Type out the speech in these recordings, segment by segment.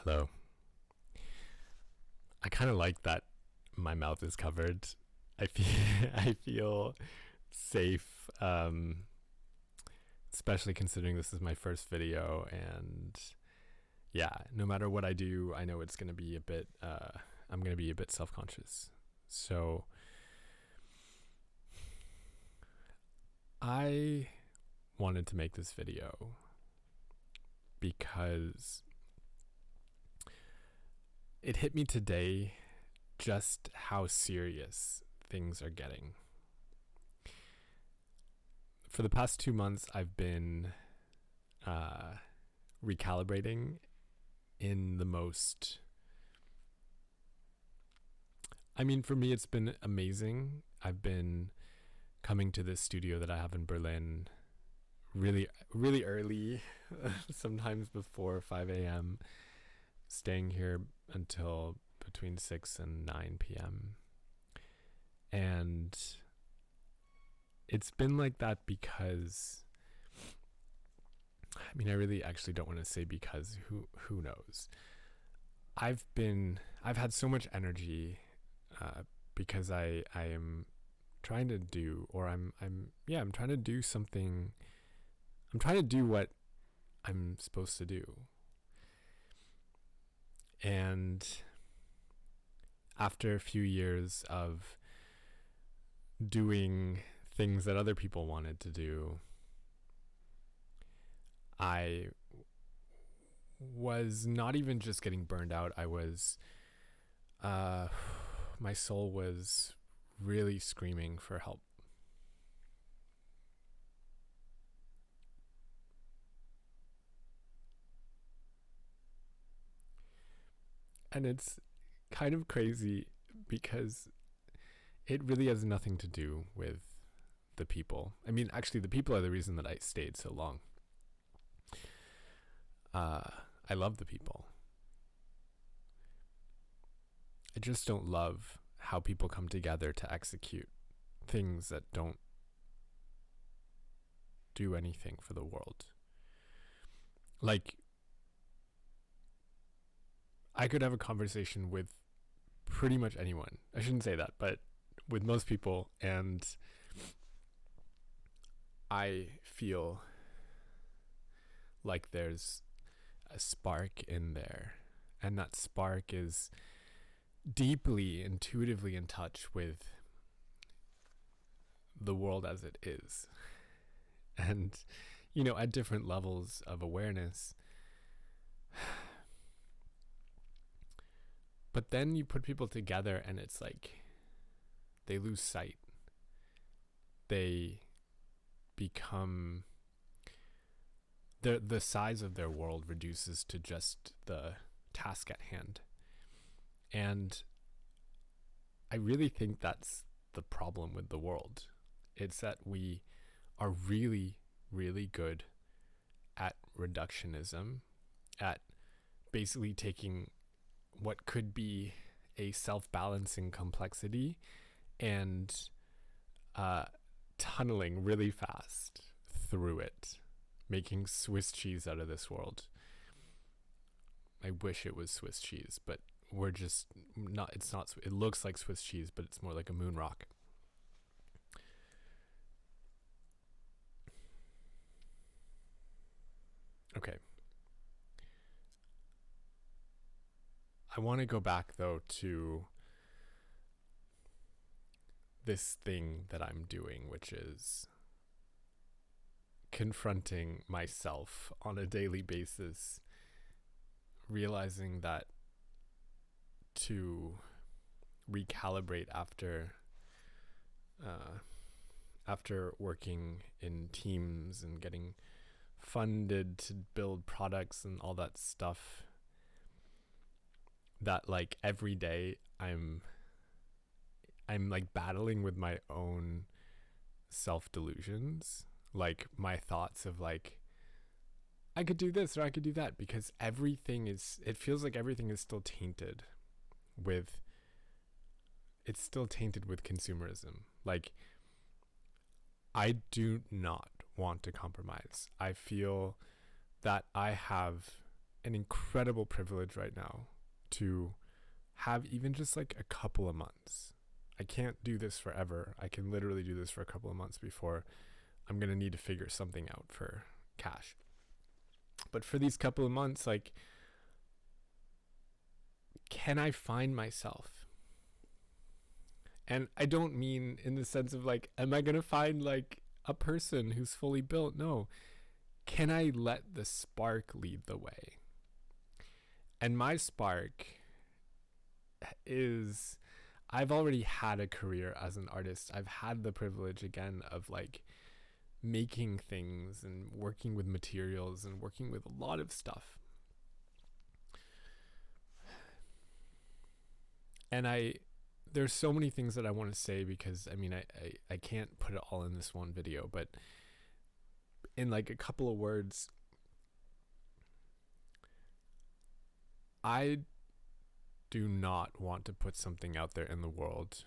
Hello. I kind of like that my mouth is covered. I feel I feel safe, especially considering this is my first video, and yeah, no matter what I do, I know it's gonna be a bit. I'm gonna be a bit self-conscious. So I wanted to make this video because it hit me today just how serious things are getting. For the past 2 months, I've been recalibrating in the most. I mean, for me, it's been amazing. I've been coming to this studio that I have in Berlin really, really early, sometimes before 5 a.m., staying here until between 6 and 9 p.m. And it's been like that because, I mean, I really actually don't want to say because who knows. I've had so much energy because I am trying to do, or I'm trying to do something. I'm trying to do what I'm supposed to do. And after a few years of doing things that other people wanted to do, I was not even just getting burned out. I was, my soul was really screaming for help. And it's kind of crazy because it really has nothing to do with the people. I mean, actually, the people are the reason that I stayed so long. I love the people. I just don't love how people come together to execute things that don't do anything for the world. Like, I could have a conversation with pretty much anyone. I shouldn't say that, but with most people, and I feel like there's a spark in there, and that spark is deeply, intuitively in touch with the world as it is. And, at different levels of awareness. But then you put people together and it's like they lose sight. They become, the size of their world reduces to just the task at hand. And I really think that's the problem with the world. It's that we are really, really good at reductionism, at basically taking what could be a self-balancing complexity and tunneling really fast through it, making Swiss cheese out of this world. I wish it was Swiss cheese, but we're just not. It's not. It looks like Swiss cheese, but it's more like a moon rock. Okay. I want to go back though to this thing that I'm doing, which is confronting myself on a daily basis, realizing that to recalibrate after working in teams and getting funded to build products and all that stuff, that like every day I'm like battling with my own self-delusions, like my thoughts of like I could do this or I could do that, because it feels like everything is still tainted with consumerism. Like, I do not want to compromise. I feel that I have an incredible privilege right now to have even just like a couple of months. I can't do this forever. I can literally do this for a couple of months before I'm going to need to figure something out for cash. But for these couple of months, like, can I find myself? And I don't mean in the sense of like, am I going to find like a person who's fully built? No. Can I let the spark lead the way? And my spark is, I've already had a career as an artist. I've had the privilege again of like making things and working with materials and working with a lot of stuff. And there's so many things that I want to say, because I mean, I can't put it all in this one video, but in like a couple of words, I do not want to put something out there in the world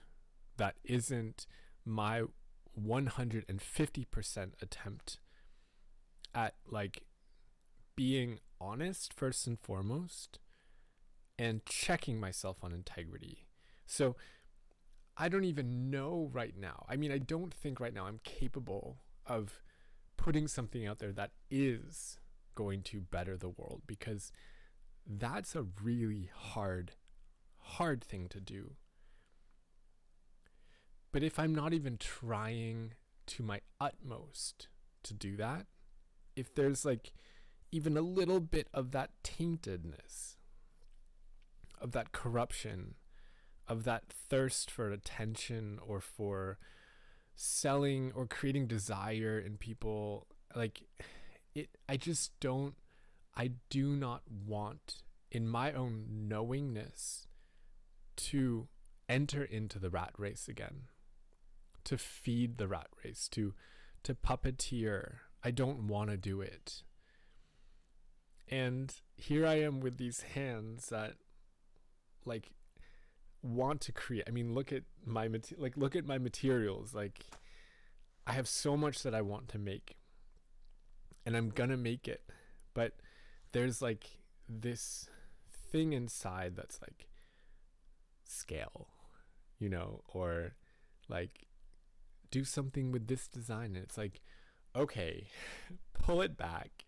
that isn't my 150% attempt at like being honest first and foremost and checking myself on integrity. So I don't even know right now. I mean, I don't think right now I'm capable of putting something out there that is going to better the world, because that's a really hard thing to do. But if I'm not even trying to my utmost to do that, if there's like even a little bit of that taintedness, of that corruption, of that thirst for attention or for selling or creating desire in people, like I do not want, in my own knowingness, to enter into the rat race again, to feed the rat race, to puppeteer. I don't want to do it. And here I am with these hands that like want to create. I mean, look at my materials. Like, I have so much that I want to make, and I'm gonna make it, but there's like this thing inside that's like, scale, or like, do something with this design, and it's like, okay, pull it back.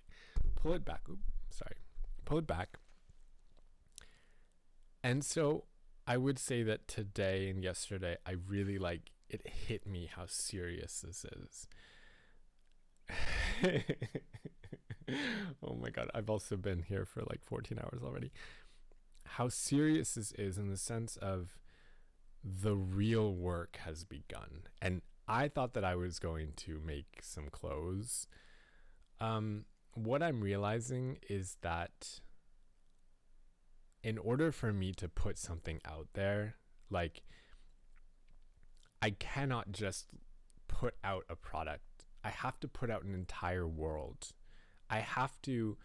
Pull it back. And so I would say that today and yesterday, I really it hit me how serious this is. Oh my God. I've also been here for like 14 hours already. How serious this is, in the sense of the real work has begun. And I thought that I was going to make some clothes. What I'm realizing is that in order for me to put something out there, like, I cannot just put out a product. I have to put out an entire world. I have to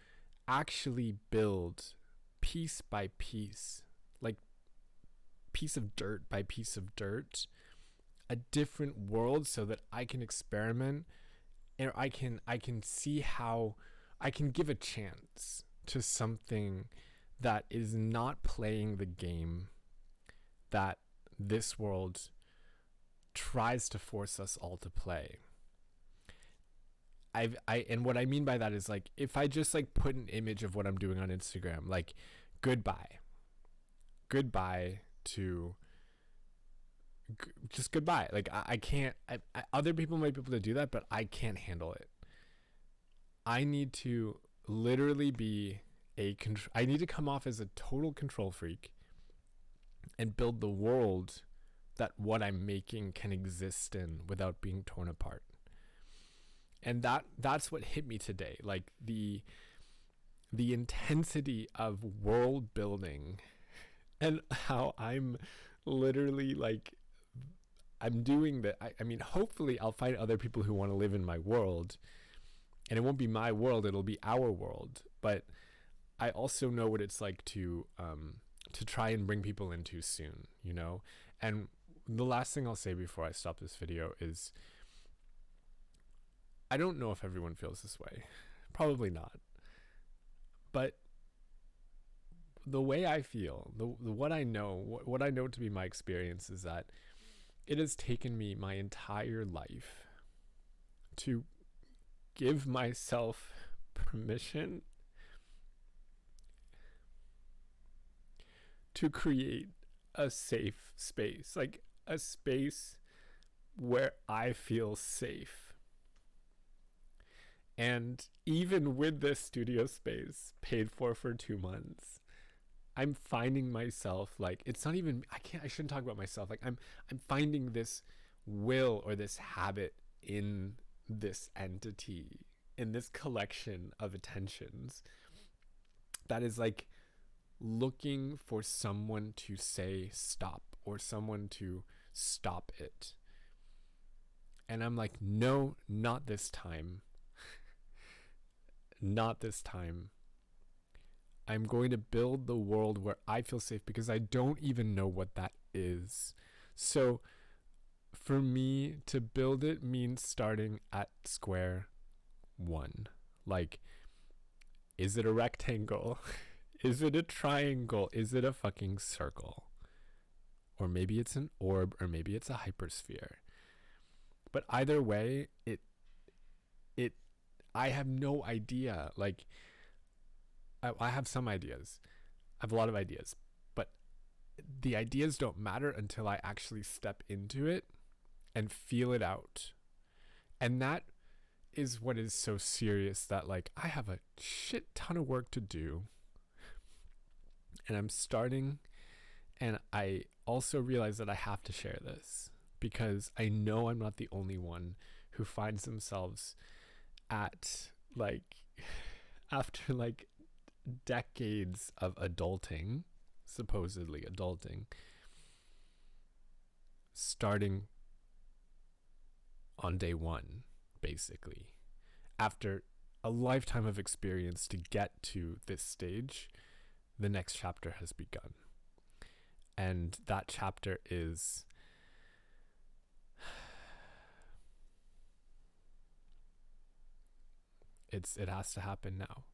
actually build piece by piece, like piece of dirt by piece of dirt, a different world, so that I can experiment, and I can see how I can give a chance to something that is not playing the game that this world tries to force us all to play. And what I mean by that is, like, if I just like put an image of what I'm doing on Instagram, like, goodbye to just goodbye. Like, I can't, other people might be able to do that, but I can't handle it. I need to literally be I need to come off as a total control freak and build the world that what I'm making can exist in without being torn apart. And that's what hit me today. Like, the intensity of world building, and how I'm literally like, I'm doing that. I mean, hopefully I'll find other people who want to live in my world, and it won't be my world, it'll be our world. But I also know what it's like to try and bring people in too soon, And the last thing I'll say before I stop this video is, I don't know if everyone feels this way. Probably not. But the way I feel, the what I know, what I know to be my experience is that it has taken me my entire life to give myself permission to create a safe space, like a space where I feel safe. And even with this studio space paid for 2 months, I'm finding myself like, it's not even, I shouldn't talk about myself. Like I'm finding this will or this habit in this entity, in this collection of attentions that is like looking for someone to say stop or someone to stop it. And I'm like, no, not this time. Not this time. I'm going to build the world where I feel safe because I don't even know what that is. So for me to build it means starting at square one. Like, is it a rectangle? Is it a triangle? Is it a fucking circle? Or maybe it's an orb, or maybe it's a hypersphere. But either way, I have no idea. Like, I have some ideas. I have a lot of ideas, but the ideas don't matter until I actually step into it and feel it out. And that is what is so serious, that like I have a shit ton of work to do. And I'm starting, and I also realize that I have to share this because I know I'm not the only one who finds themselves at like after like decades of adulting, supposedly adulting, starting on day one, basically. After a lifetime of experience to get to this stage, the next chapter has begun. And that chapter is it has to happen now.